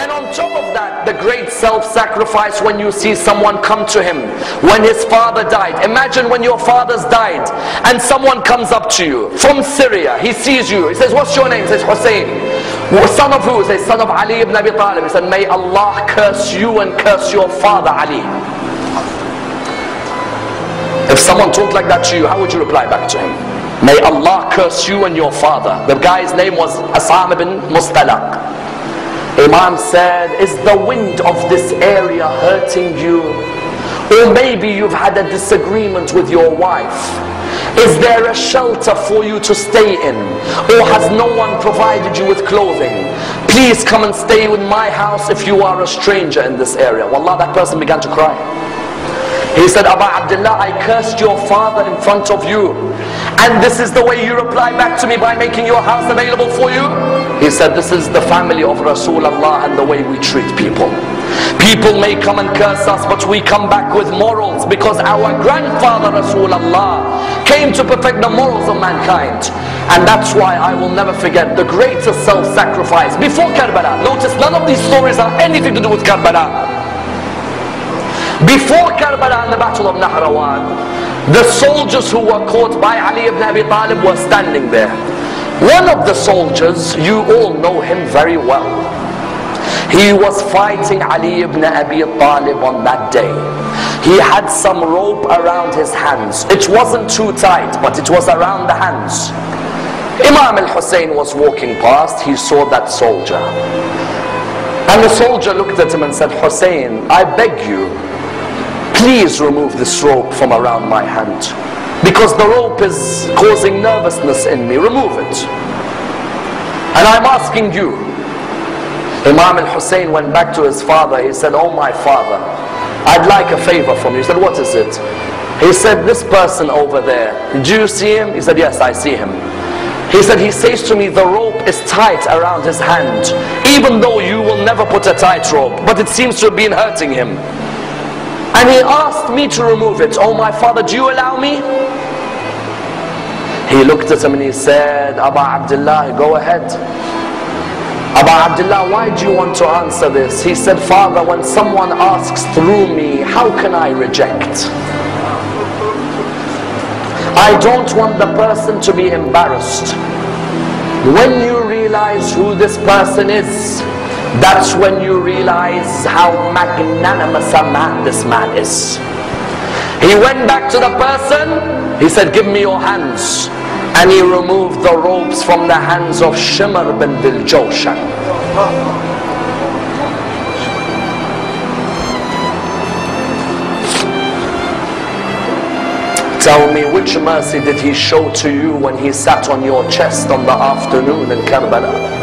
And on top of that, the great self-sacrifice when you see someone come to him when his father died. Imagine when your father's died and someone comes up to you from Syria. He sees you. He says, what's your name? He says, Hussein. Son of who? He says, son of Ali ibn Abi Talib. He said, may Allah curse you and curse your father Ali. If someone talked like that to you, how would you reply back to him? May Allah curse you and your father. The guy's name was Asam ibn Mustalaq. Imam said, is the wind of this area hurting you? Or maybe you've had a disagreement with your wife. Is there a shelter for you to stay in? Or has no one provided you with clothing? Please come and stay in my house if you are a stranger in this area. Wallah, that person began to cry. He said, Aba Abdullah, I cursed your father in front of you. And this is the way you reply back to me by making your house available for you? He said, this is the family of Rasulullah and the way we treat people. People may come and curse us, but we come back with morals because our grandfather Rasulullah came to perfect the morals of mankind. And that's why I will never forget the greatest self-sacrifice before Karbala. Notice none of these stories have anything to do with Karbala. Before Karbala and the battle of Nahrawan, the soldiers who were caught by Ali ibn Abi Talib were standing there. One of the soldiers, you all know him very well. He was fighting Ali ibn Abi Talib on that day. He had some rope around his hands. It wasn't too tight, but it was around the hands. Imam al-Hussein was walking past. He saw that soldier. And the soldier looked at him and said, Hussein, I beg you, please remove this rope from around my hand, because the rope is causing nervousness in me. Remove it. And I'm asking you. Imam al-Hussein went back to his father. He said, oh my father, I'd like a favor from you. He said, what is it? He said, this person over there, do you see him? He said, yes, I see him. He said, he says to me, the rope is tight around his hand, even though you will never put a tight rope, but it seems to have been hurting him. And he asked me to remove it. Oh my father, do you allow me? He looked at him and he said, Aba Abdullah, go ahead. Aba Abdullah, why do you want to answer this? He said, Father, when someone asks through me, how can I reject? I don't want the person to be embarrassed. When you realize who this person is, that's when you realize how magnanimous a man this man is. He went back to the person. He said, give me your hands. And he removed the ropes from the hands of Shimr bin Dil Jawshan. Tell me, which mercy did he show to you when he sat on your chest on the afternoon in Karbala?